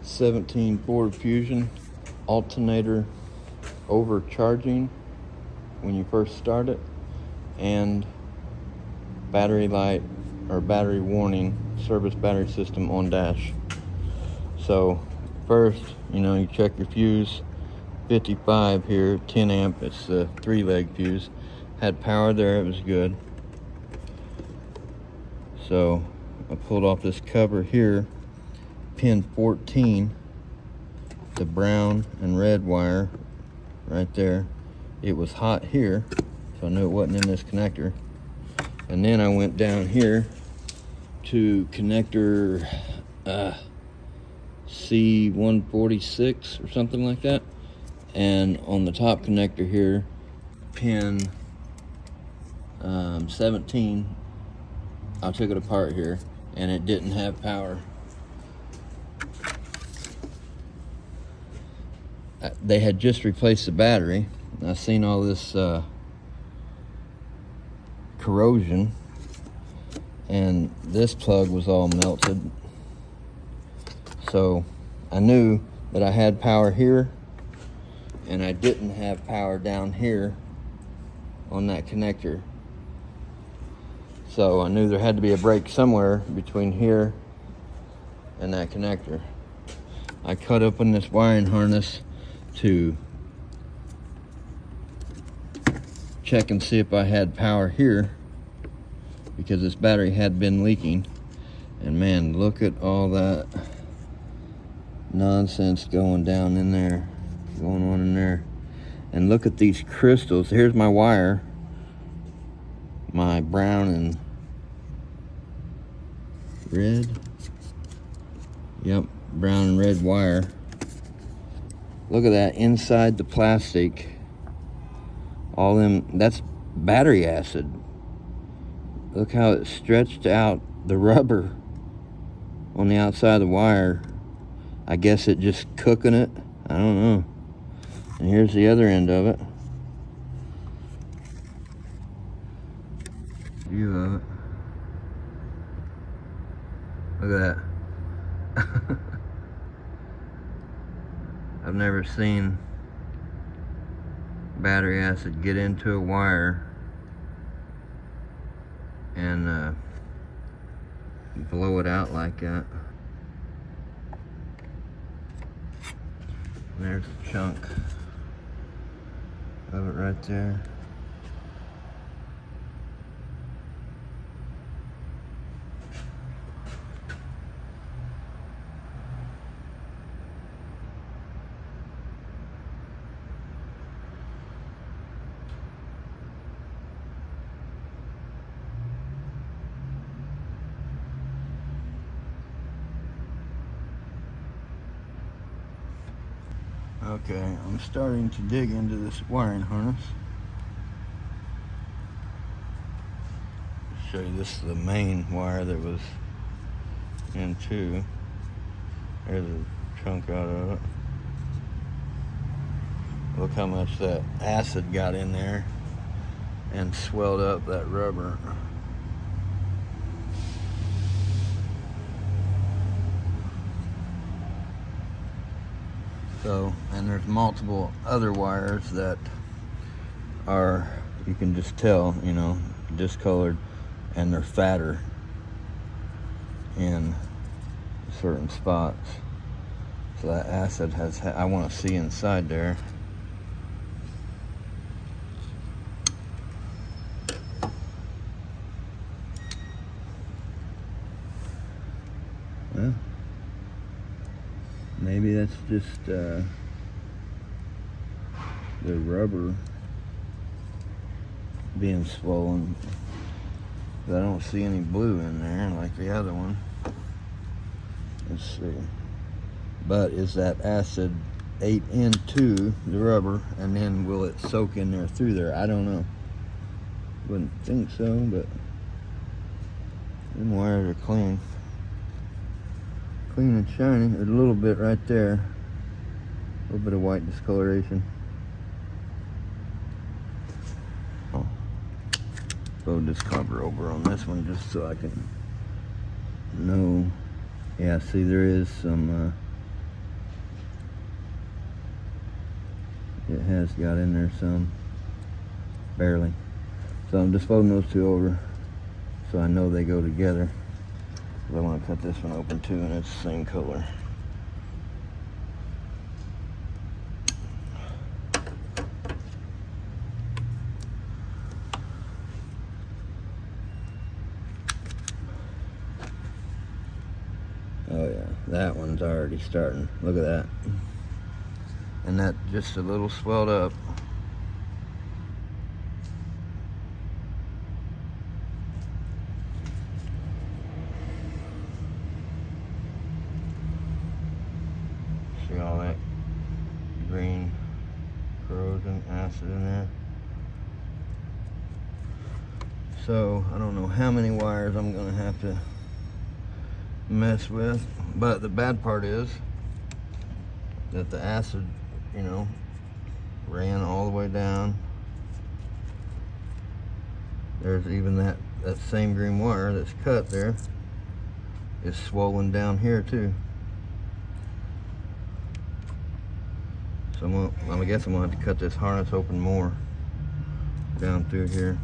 17 Ford Fusion alternator overcharging when you first start it, and battery light or battery warning, service battery system on dash. So first, you check your fuse. 55 here, 10 amp, it's the 3-leg fuse. Had power there, it was good. So I pulled off this cover here, pin 14, the brown and red wire right there. It was hot here, so I knew it wasn't in this connector. And then I went down here to connector C146 or something like that. And on the top connector here, pin 17, I took it apart here and it didn't have power. They had just replaced the battery. I seen all this corrosion, and this plug was all melted. So I knew that I had power here and I didn't have power down here on that connector. So I knew there had to be a break somewhere between here and that connector. I cut open this wiring harness to check and see if I had power here, because this battery had been leaking. And man, look at all that nonsense going on in there. And look at these crystals. Here's my wire, my brown and red, yep, brown and red wire. Look at that inside the plastic, all them, that's battery acid. Look how it stretched out the rubber on the outside of the wire. I guess it just cooking it, I don't know. And here's the other end of it. View of it. Look at that. I've never seen battery acid get into a wire and blow it out like that. And there's a chunk of it right there. Okay, I'm starting to dig into this wiring harness. Show you, this is the main wire that was into. There's a chunk out of it. Look how much that acid got in there and swelled up that rubber. So, and there's multiple other wires that are, you can just tell, discolored, and they're fatter in certain spots. So that acid has, I want to see inside there. Well, maybe that's just the rubber being swollen. But I don't see any blue in there like the other one. Let's see. But is that acid ate into the rubber, and then will it soak in there through there? I don't know. Wouldn't think so, but them wires are clean. Clean and shiny. There's a little bit right there. A little bit of white discoloration. Oh. Throw this cover over on this one just so I can know. Yeah, see, there is some it has got in there some, barely. So I'm just folding those two over so I know they go together. I want to cut this one open too, and it's the same color. Oh yeah, that one's already starting. Look at that. And that just a little swelled up. See all that green corrosion acid in there. So I don't know how many wires I'm gonna have to mess with, but the bad part is that the acid, you know, ran all the way down. There's even that same green wire that's cut there is swollen down here too. So I guess I'm gonna have to cut this harness open more down through here.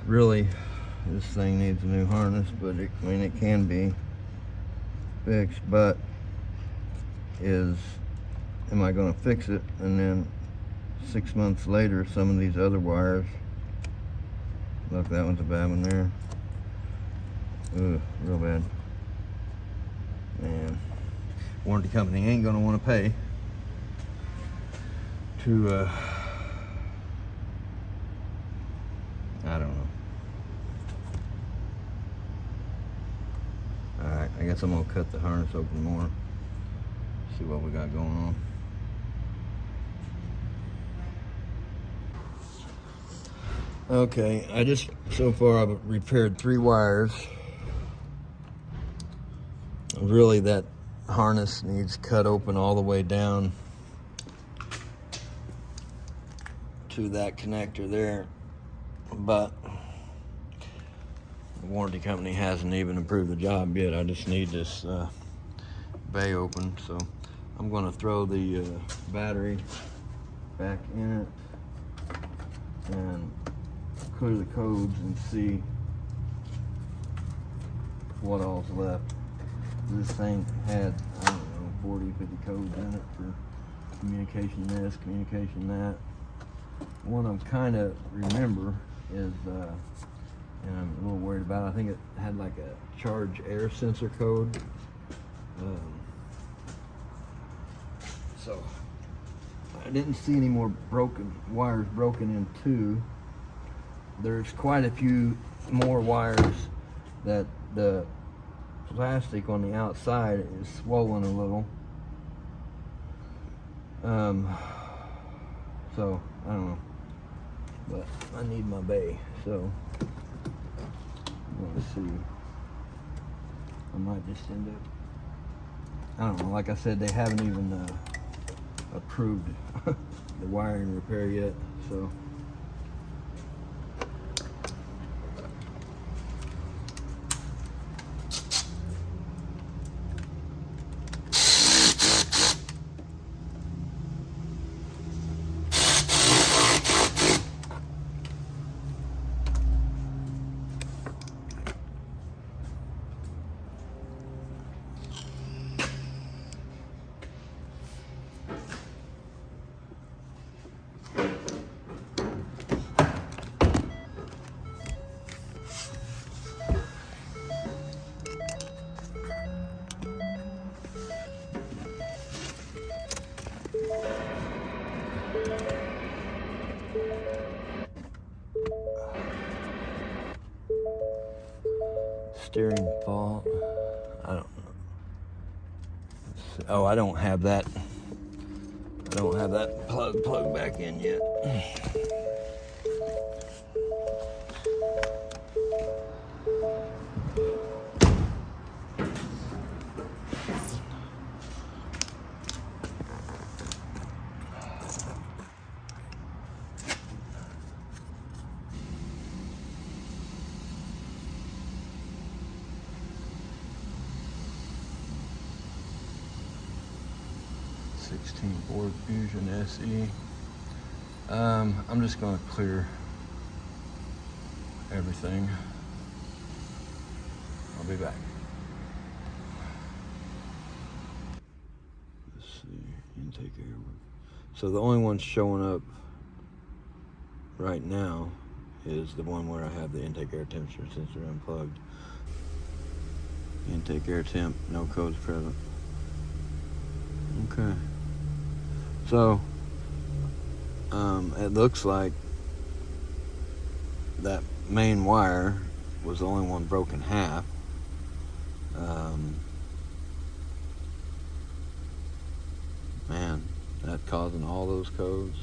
Really, this thing needs a new harness, but I mean, it can be fixed, but am I going to fix it and then 6 months later some of these other wires, look, that one's a bad one there. Ugh, real bad. Man, warranty company ain't going to want to pay to I don't know. Alright, I guess I'm going to cut the harness open more. See what we got going on. Okay, so far I've repaired 3 wires. Really, that harness needs cut open all the way down to that connector there. But the warranty company hasn't even approved the job yet. I just need this bay open, so I'm going to throw the battery back in it and clear the codes and see what all's left. This thing had, I don't know, 40, 50 codes in it for communication this, communication that. One I'm kind of remember is, and I'm a little worried about, I think it had like a charge air sensor code. So I didn't see any more wires broken in two. There's quite a few more wires that the plastic on the outside is swollen a little. So I don't know, but I need my bay, so I'm gonna see. I might just end up, I don't know, like I said, they haven't even approved the wiring repair yet, so. Steering fault. I don't know. Oh, I don't have that. I don't have that plug back in yet. 2016 Ford Fusion SE. I'm just going to clear everything. I'll be back. Let's see, intake air. So the only one showing up right now is the one where I have the intake air temperature sensor unplugged. Intake air temp, no codes present. Okay. So, it looks like that main wire was the only one broken half. Man, that's causing all those codes.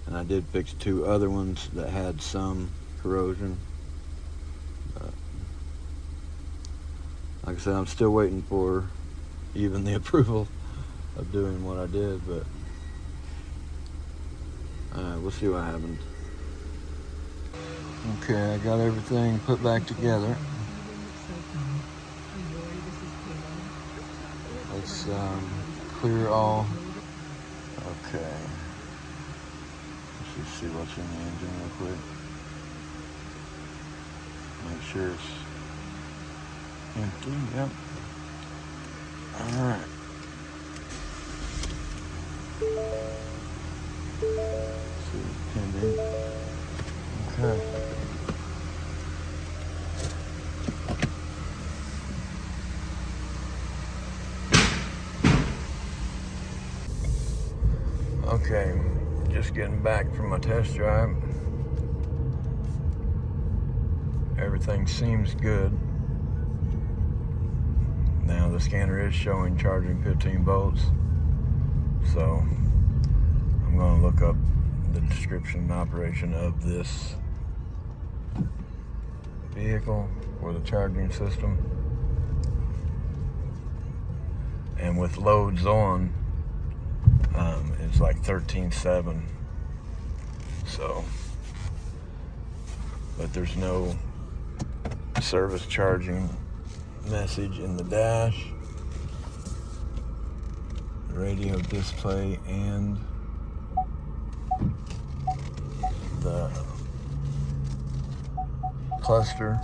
And I did fix 2 other ones that had some corrosion. But like I said, I'm still waiting for even the approval of doing what I did, but we'll see what happens. Okay, I got everything put back together. Let's clear all. Okay. Let's just see what's in the engine real quick. Make sure it's empty. Yep. All right. See what's pinned in. Okay. Okay, just getting back from my test drive. Everything seems good. Now the scanner is showing charging 15 volts. So I'm going to look up the description and operation of this vehicle for the charging system. And with loads on, it's like 13.7. So, but there's no service charging message in the dash, radio display, and the cluster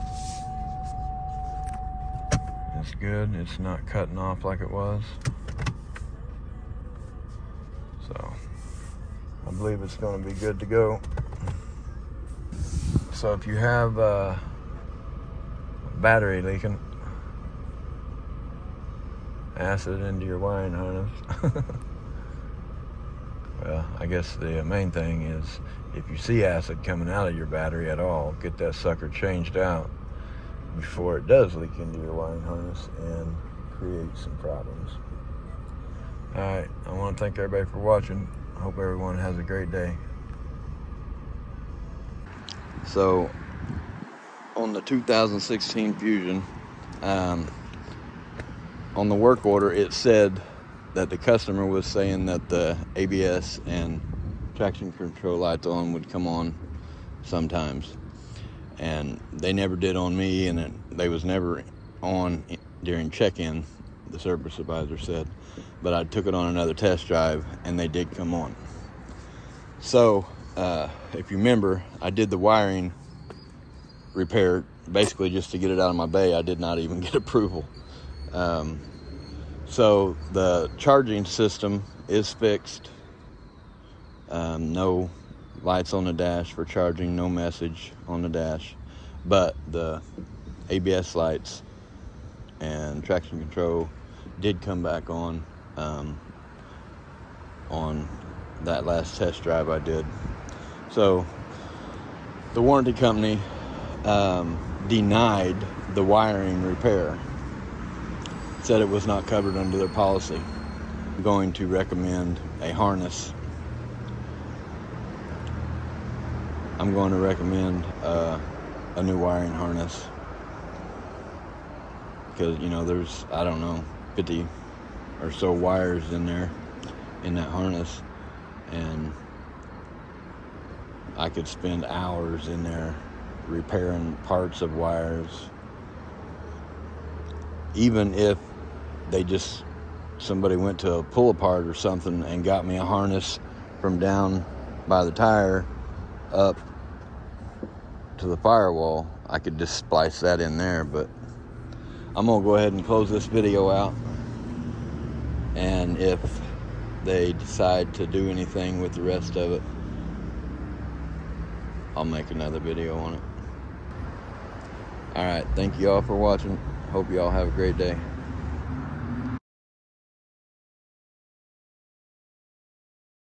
is good. It's not cutting off like it was. So I believe it's going to be good to go. So if you have battery leaking, acid into your wiring harness. Well, I guess the main thing is if you see acid coming out of your battery at all, get that sucker changed out before it does leak into your wiring harness and create some problems. Alright, I want to thank everybody for watching. I hope everyone has a great day. So, on the 2016 Fusion, on the work order, it said that the customer was saying that the ABS and traction control lights on would come on sometimes. And they never did on me, and they was never on during check-in, the service supervisor said. But I took it on another test drive, and they did come on. So, if you remember, I did the wiring repair, basically just to get it out of my bay. I did not even get approval. So the charging system is fixed. No lights on the dash for charging, no message on the dash. But the ABS lights and traction control did come back on that last test drive I did. So the warranty company denied the wiring repair, said it was not covered under their policy. I'm going to recommend a harness. I'm going to recommend a new wiring harness, because, you know, there's, I don't know, 50 or so wires in there in that harness, and I could spend hours in there repairing parts of wires, even if they just somebody went to a pull apart or something and got me a harness from down by the tire up to the firewall, I could just splice that in there. But I'm gonna go ahead and close this video out, and if they decide to do anything with the rest of it, I'll make another video on it. Alright, thank you all for watching. Hope you all have a great day.